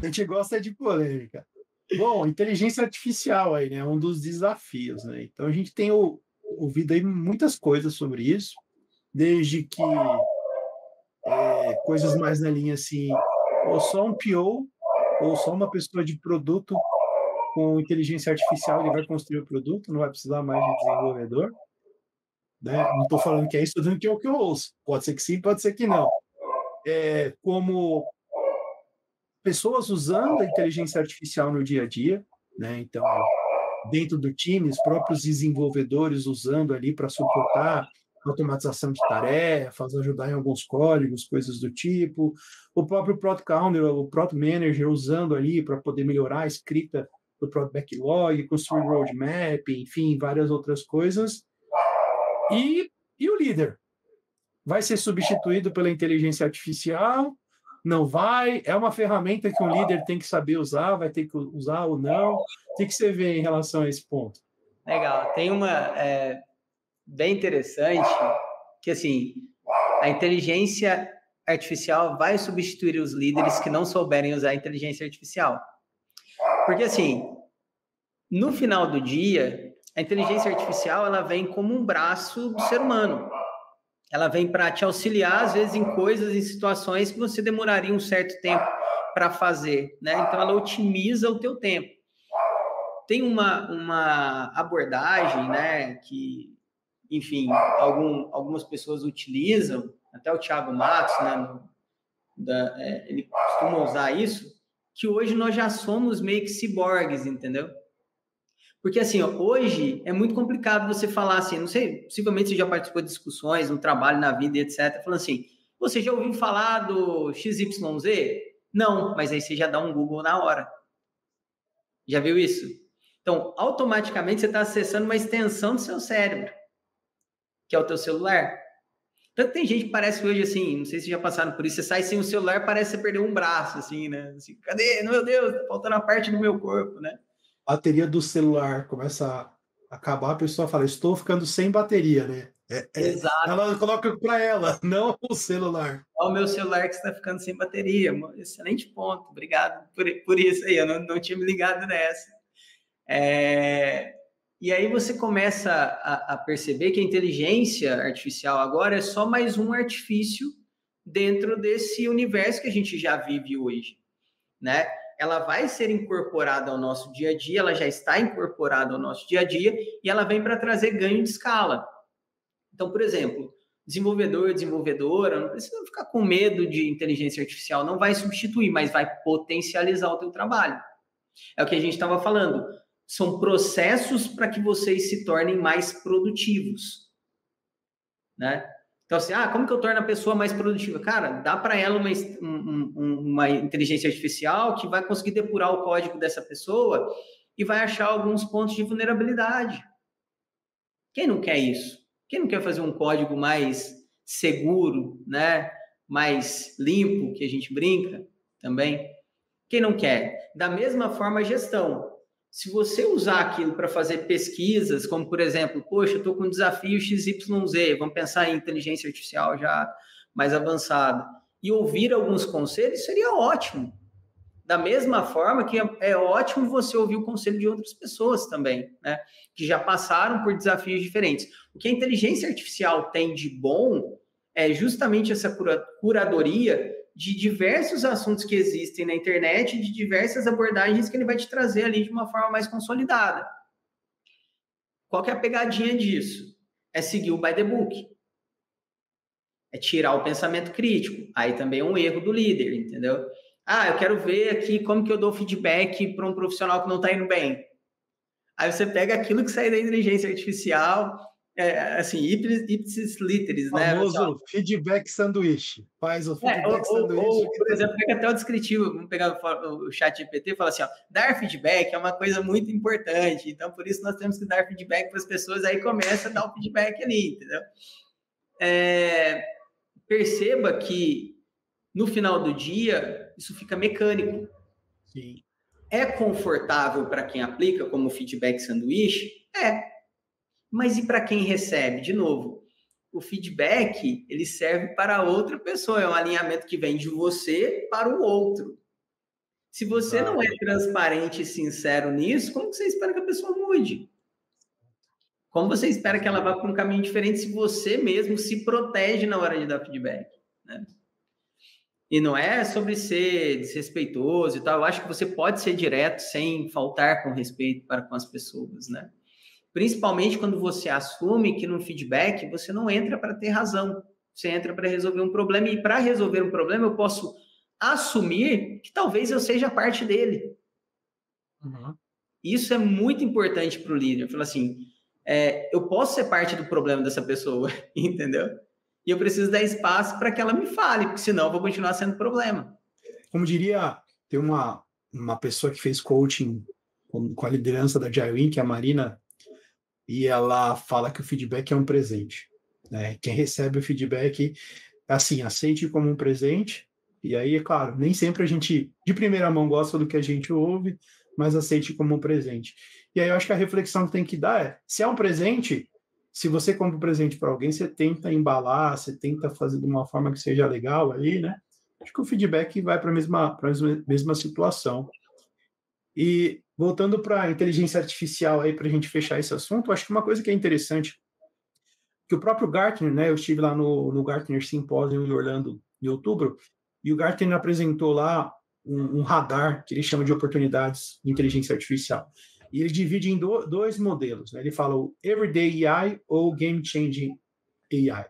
A gente gosta de polêmica. Bom, inteligência artificial aí, né, é um dos desafios, né. Então a gente tem ouvido aí muitas coisas sobre isso, desde que, coisas mais na linha, assim, ou só um PO, ou só uma pessoa de produto com inteligência artificial, ele vai construir o produto, não vai precisar mais de desenvolvedor, né. Não estou falando que é isso, estou dizendo que é o que eu ouço. Pode ser que sim, pode ser que não. Como pessoas usando a inteligência artificial no dia a dia, né, então, dentro do time, os próprios desenvolvedores usando ali para suportar automatização de tarefas, ajudar em alguns códigos, coisas do tipo. O próprio Product Owner, o Product Manager usando ali para poder melhorar a escrita do Product Backlog, construir roadmap, enfim, várias outras coisas. E o líder? Vai ser substituído pela inteligência artificial? Não vai? É uma ferramenta que um líder tem que saber usar, vai ter que usar ou não? O que você vê em relação a esse ponto? Legal. Tem uma bem interessante que, assim, a inteligência artificial vai substituir os líderes que não souberem usar a inteligência artificial. Porque, assim, no final do dia, a inteligência artificial ela vem como um braço do ser humano. Ela vem para te auxiliar, às vezes, em coisas, em situações que você demoraria um certo tempo para fazer, né? Então, ela otimiza o teu tempo. Tem uma abordagem, né, que, enfim, algumas pessoas utilizam, até o Thiago Matos, né, ele costuma usar isso, que hoje nós já somos meio que ciborgues, entendeu? Porque, assim, ó, hoje é muito complicado você falar assim, não sei, possivelmente você já participou de discussões no trabalho, na vida, etc., falando assim, você já ouviu falar do XYZ? Não, mas aí você já dá um Google na hora. Já viu isso? Então, automaticamente você está acessando uma extensão do seu cérebro, que é o teu celular. Tanto tem gente que parece hoje assim, não sei se já passaram por isso, você sai sem o celular, parece que você perdeu um braço, assim, né? Assim, cadê? Meu Deus, tá faltando a parte do meu corpo, né? Bateria do celular começa a acabar, a pessoa fala: "Estou ficando sem bateria", né. Exato. Ela coloca para ela, não o celular. Olha o meu celular que está ficando sem bateria. Excelente ponto. Obrigado por isso aí. Eu não tinha me ligado nessa. E aí você começa a perceber que a inteligência artificial agora é só mais um artifício dentro desse universo que a gente já vive hoje, né? Ela vai ser incorporada ao nosso dia a dia, ela já está incorporada ao nosso dia a dia e ela vem para trazer ganho de escala. Então, por exemplo, desenvolvedor, desenvolvedora, não precisa ficar com medo de inteligência artificial, não vai substituir, mas vai potencializar o teu trabalho. É o que a gente estava falando. São processos para que vocês se tornem mais produtivos, né? Então, assim, como que eu torno a pessoa mais produtiva? Cara, dá para ela uma inteligência artificial que vai conseguir depurar o código dessa pessoa e vai achar alguns pontos de vulnerabilidade. Quem não quer isso? Quem não quer fazer um código mais seguro, né? Mais limpo, que a gente brinca também? Quem não quer? Da mesma forma, a gestão. Se você usar aquilo para fazer pesquisas, como, por exemplo, poxa, eu estou com um desafio XYZ, vamos pensar em inteligência artificial já mais avançada, e ouvir alguns conselhos, seria ótimo. Da mesma forma que é ótimo você ouvir o conselho de outras pessoas também, né? Que já passaram por desafios diferentes. O que a inteligência artificial tem de bom é justamente essa curadoria de diversos assuntos que existem na internet, de diversas abordagens que ele vai te trazer ali de uma forma mais consolidada. Qual que é a pegadinha disso? É seguir o by the book. É tirar o pensamento crítico. Aí também é um erro do líder, entendeu? Eu quero ver aqui como que eu dou feedback para um profissional que não está indo bem. Aí você pega aquilo que sai da inteligência artificial, assim, ipsis literis, O né? famoso feedback sanduíche. Faz o feedback sanduíche. Por exemplo, pega até o descritivo, vamos pegar o chat GPT e falar assim, dar feedback é uma coisa muito importante, então por isso nós temos que dar feedback para as pessoas, aí começa a dar o feedback ali, entendeu? Perceba que no final do dia, isso fica mecânico. Sim. É confortável para quem aplica como feedback sanduíche? Mas e para quem recebe? De novo, o feedback, ele serve para outra pessoa, é um alinhamento que vem de você para o outro. Se você não é transparente e sincero nisso, como que você espera que a pessoa mude? Como você espera que ela vá para um caminho diferente se você mesmo se protege na hora de dar feedback, né? E não é sobre ser desrespeitoso e tal. Eu acho que você pode ser direto sem faltar com respeito para com as pessoas, né? Principalmente quando você assume que no feedback você não entra para ter razão. Você entra para resolver um problema. E para resolver um problema eu posso assumir que talvez eu seja parte dele. Uhum. Isso é muito importante para o líder. Falar assim, eu posso ser parte do problema dessa pessoa, entendeu? E eu preciso dar espaço para que ela me fale, porque senão eu vou continuar sendo problema. Como diria, tem uma pessoa que fez coaching com a liderança da Agile, que é a Marina, e ela fala que o feedback é um presente, né? Quem recebe o feedback, assim, aceite como um presente, e aí, é claro, nem sempre a gente, de primeira mão, gosta do que a gente ouve, mas aceite como um presente. E aí eu acho que a reflexão que tem que dar é, se é um presente, se você compra um presente para alguém, você tenta embalar, você tenta fazer de uma forma que seja legal ali, né? Acho que o feedback vai para a mesma situação. E voltando para a inteligência artificial aí, para a gente fechar esse assunto, acho que uma coisa que é interessante, que o próprio Gartner, né? Eu estive lá no Gartner Symposium em Orlando em outubro, e o Gartner apresentou lá um radar que ele chama de oportunidades de inteligência artificial. E ele divide em dois modelos, né? Ele fala o Everyday AI ou Game Changing AI.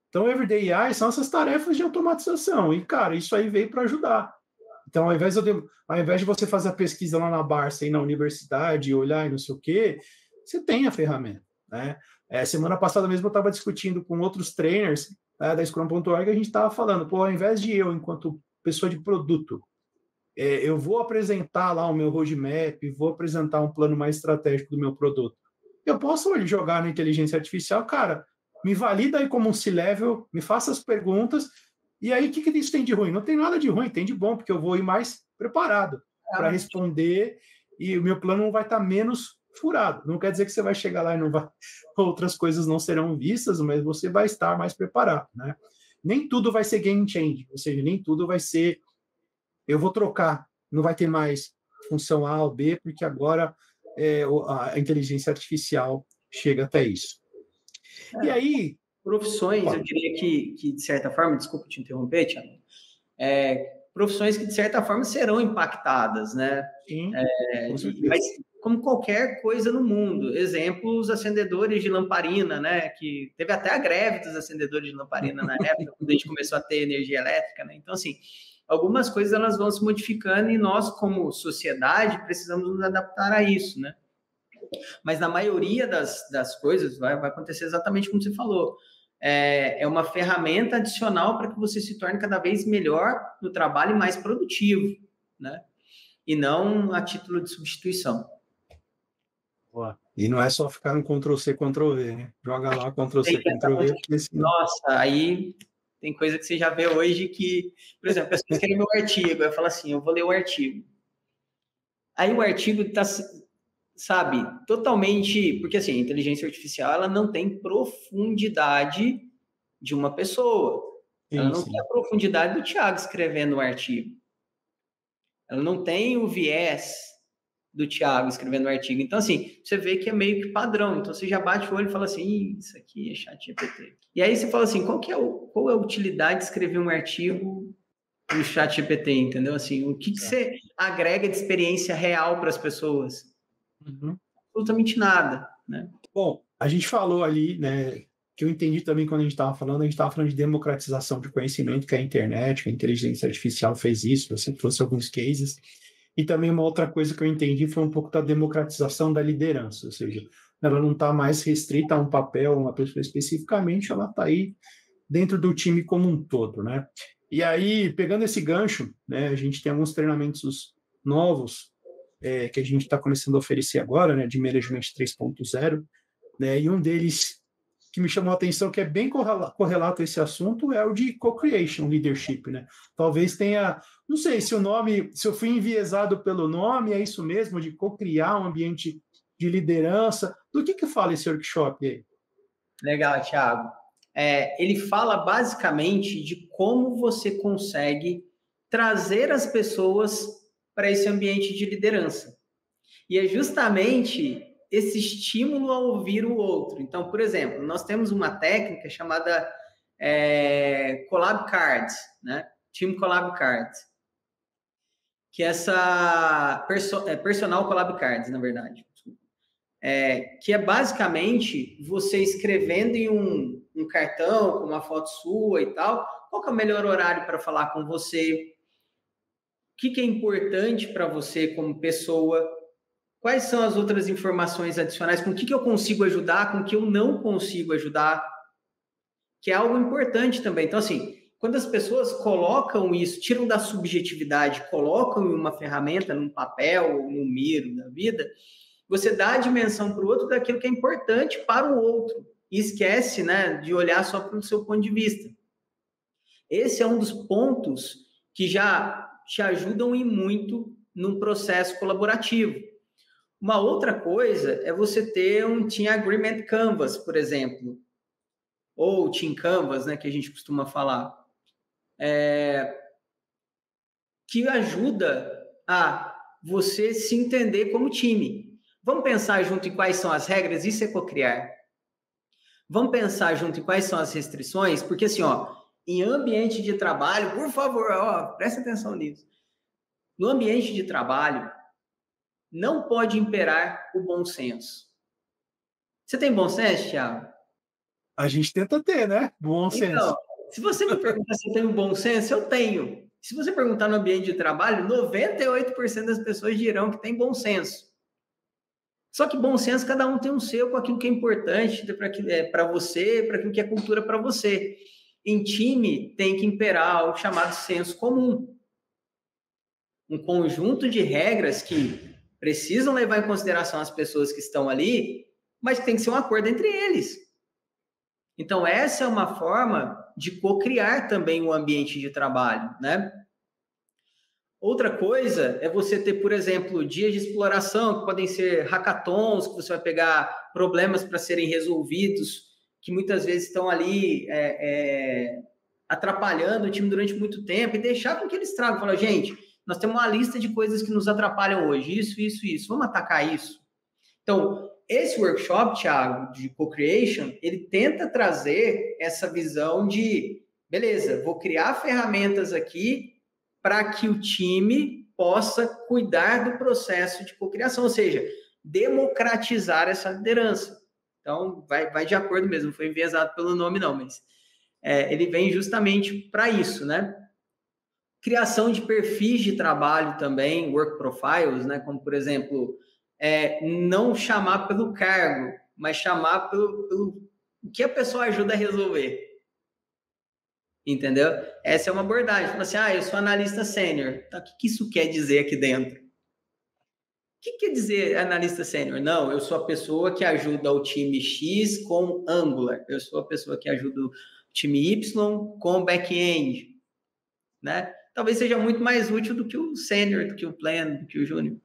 Então, Everyday AI são essas tarefas de automatização. E, cara, isso aí veio para ajudar. Então, ao invés de você fazer a pesquisa lá na Barça e na universidade, olhar e não sei o quê, você tem a ferramenta, né? Semana passada mesmo eu estava discutindo com outros trainers, da Scrum.org, a gente estava falando, pô, ao invés de eu, enquanto pessoa de produto, eu vou apresentar lá o meu roadmap, vou apresentar um plano mais estratégico do meu produto. Eu posso jogar na inteligência artificial, cara, me valida aí como um C-level, me faça as perguntas, e aí o que isso tem de ruim? Não tem nada de ruim, tem de bom, porque eu vou ir mais preparado para responder e o meu plano não vai estar menos furado. Não quer dizer que você vai chegar lá e não vai, outras coisas não serão vistas, mas você vai estar mais preparado, né? Nem tudo vai ser game change, ou seja, nem tudo vai ser eu vou trocar, não vai ter mais função A ou B, porque agora a inteligência artificial chega até isso. E aí... Profissões, eu diria que, de certa forma, desculpa te interromper, Thiago, profissões que, de certa forma, serão impactadas, né? Sim, com certeza. Mas, como qualquer coisa no mundo, exemplos, acendedores de lamparina, né? Que teve até a greve dos acendedores de lamparina na época, quando a gente começou a ter energia elétrica, né? Então, assim, algumas coisas elas vão se modificando e nós, como sociedade, precisamos nos adaptar a isso, né? Mas na maioria das coisas vai acontecer exatamente como você falou. É uma ferramenta adicional para que você se torne cada vez melhor no trabalho e mais produtivo, né? E não a título de substituição. E não é só ficar no Ctrl+C, Ctrl+V, né? Joga lá, Ctrl+C, Ctrl+V. Nossa, aí tem coisa que você já vê hoje que, por exemplo, a pessoa escreve meu artigo, eu falo assim, eu vou ler o artigo. Aí o artigo está, sabe, totalmente... Porque, assim, a inteligência artificial, ela não tem profundidade de uma pessoa. Ela não tem a profundidade do Thiago escrevendo o artigo. Ela não tem o viés do Thiago escrevendo o artigo. Então, assim, você vê que é meio que padrão. Então, você já bate o olho e fala assim, isso aqui é ChatGPT. E aí você fala assim, qual é a utilidade de escrever um artigo no ChatGPT, entendeu? Assim, o que você agrega de experiência real para as pessoas? Absolutamente nada, né? Bom, a gente falou ali, né, que eu entendi também quando a gente estava falando de democratização de conhecimento, que a internet, que a inteligência artificial fez isso, você trouxe alguns cases, e também uma outra coisa que eu entendi foi um pouco da democratização da liderança, ou seja, ela não está mais restrita a um papel, uma pessoa especificamente, ela está aí dentro do time como um todo, né? E aí, pegando esse gancho, né, a gente tem alguns treinamentos novos que a gente está começando a oferecer agora, né, de Management 3.0, né, e um deles que me chamou a atenção, que é bem correlato a esse assunto, é o de Co-Creation Leadership, né? Talvez tenha, não sei se se eu fui enviesado pelo nome, é isso mesmo, de co-criar um ambiente de liderança. Do que fala esse workshop aí? Legal, Thiago. Ele fala basicamente de como você consegue trazer as pessoas para esse ambiente de liderança. E é justamente esse estímulo a ouvir o outro. Então, por exemplo, nós temos uma técnica chamada Collab Cards, né? Team Collab Cards, que é essa Personal Collab Cards, na verdade. Que é basicamente você escrevendo em um cartão com uma foto sua e tal, qual que é o melhor horário para falar com você, o que é importante para você como pessoa, quais são as outras informações adicionais, com o que eu consigo ajudar, com o que eu não consigo ajudar, que é algo importante também. Então, assim, quando as pessoas colocam isso, tiram da subjetividade, colocam em uma ferramenta, num papel ou num miro da vida, você dá a dimensão para o outro daquilo que é importante para o outro e esquece, né, de olhar só para o seu ponto de vista. Esse é um dos pontos que já te ajudam e muito num processo colaborativo. Uma outra coisa é você ter um Team Agreement Canvas, por exemplo, ou Team Canvas, né, que a gente costuma falar, que ajuda a você se entender como time. Vamos pensar junto em quais são as regras? Isso é cocriar. Vamos pensar junto em quais são as restrições? Porque, assim, em ambiente de trabalho, por favor, presta atenção nisso. No ambiente de trabalho, não pode imperar o bom senso. Você tem bom senso, Thiago? A gente tenta ter, né? Bom senso. Então, se você me perguntar se eu tenho bom senso, eu tenho. Se você perguntar no ambiente de trabalho, 98% das pessoas dirão que tem bom senso. Só que bom senso, cada um tem um seu com aquilo que é importante para você, para aquilo que é cultura para você. Em time, tem que imperar o chamado senso comum. Um conjunto de regras que precisam levar em consideração as pessoas que estão ali, mas tem que ser um acordo entre eles. Então, essa é uma forma de co-criar também o ambiente de trabalho, né? Outra coisa é você ter, por exemplo, dias de exploração, que podem ser hackathons, que você vai pegar problemas para serem resolvidos, que muitas vezes estão ali atrapalhando o time durante muito tempo, e deixar com que eles tragam. Falar, gente, nós temos uma lista de coisas que nos atrapalham hoje, isso, vamos atacar isso. Então, esse workshop, Thiago, de co-creation, ele tenta trazer essa visão de, beleza, vou criar ferramentas aqui para que o time possa cuidar do processo de cocriação, ou seja, democratizar essa liderança. Então, vai de acordo mesmo, não foi enviesado pelo nome não, mas ele vem justamente para isso, né? Criação de perfis de trabalho também, work profiles, né? Como, por exemplo, não chamar pelo cargo, mas chamar pelo que a pessoa ajuda a resolver. Entendeu? Essa é uma abordagem. Fala assim, eu sou analista sênior. Tá, o que isso quer dizer aqui dentro? O que quer dizer analista sênior? Não, eu sou a pessoa que ajuda o time X com Angular. Eu sou a pessoa que ajuda o time Y com back-end. Né? Talvez seja muito mais útil do que o sênior, do que o pleno, do que o júnior.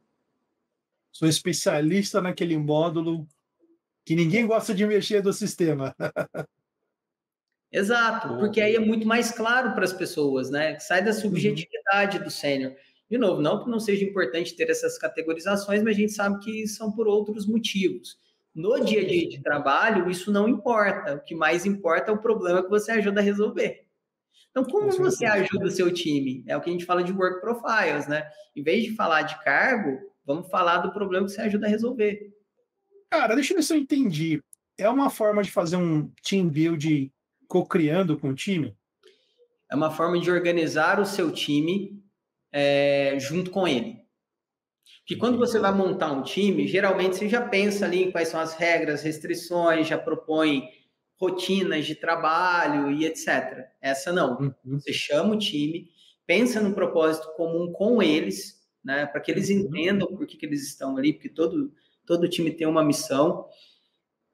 Sou especialista naquele módulo que ninguém gosta de mexer do sistema. Exato, porque aí é muito mais claro para as pessoas, né? Sai da subjetividade do sênior. De novo, não que não seja importante ter essas categorizações, mas a gente sabe que são por outros motivos. No dia a dia de trabalho, isso não importa. O que mais importa é o problema que você ajuda a resolver. Então, como você ajuda o seu time? É o que a gente fala de work profiles, né? Em vez de falar de cargo, vamos falar do problema que você ajuda a resolver. Cara, deixa eu ver se eu entendi. É uma forma de fazer um team build co-criando com o time? É uma forma de organizar o seu time junto com ele. Porque quando você vai montar um time, geralmente você já pensa ali em quais são as regras, restrições, já propõe rotinas de trabalho e etc. Essa não. Você chama o time, pensa no propósito comum com eles, né, para que eles entendam por que eles estão ali, porque todo time tem uma missão.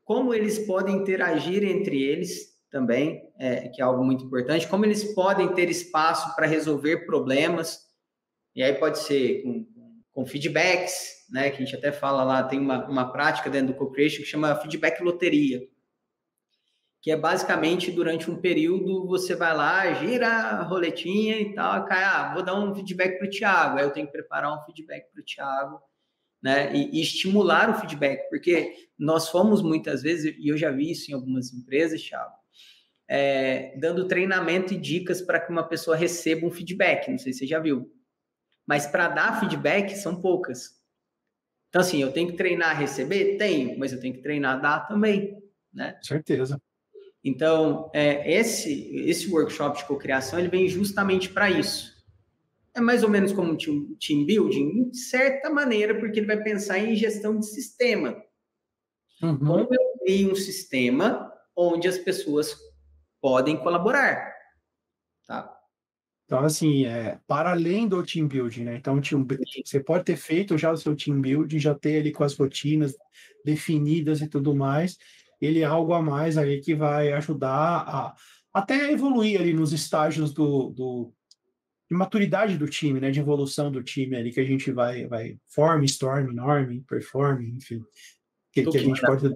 Como eles podem interagir entre eles também, que é algo muito importante. Como eles podem ter espaço para resolver problemas. E aí pode ser com feedbacks, né, que a gente até fala lá, tem uma prática dentro do co-creation que chama feedback loteria, que é basicamente durante um período você vai lá, gira a roletinha e tal, cai, vou dar um feedback para o Thiago, aí eu tenho que preparar um feedback para o Thiago, né? E estimular o feedback, porque nós fomos muitas vezes, e eu já vi isso em algumas empresas, Thiago, dando treinamento e dicas para que uma pessoa receba um feedback, não sei se você já viu, mas para dar feedback são poucas. Então, assim, eu tenho que treinar a receber? Tenho, mas eu tenho que treinar a dar também, né? Certeza. Então, esse workshop de cocriação, ele vem justamente para isso. É mais ou menos como um team building, de certa maneira, porque ele vai pensar em gestão de sistema. Uhum. Como eu crio um sistema onde as pessoas podem colaborar, tá? Então, assim, para além do team building, né? Então, você pode ter feito já o seu team building, já ter ali com as rotinas definidas e tudo mais. Ele é algo a mais aí que vai ajudar a até evoluir ali nos estágios de maturidade do time, né? De evolução do time ali que a gente vai form, storm, norm, perform, enfim, que a gente pode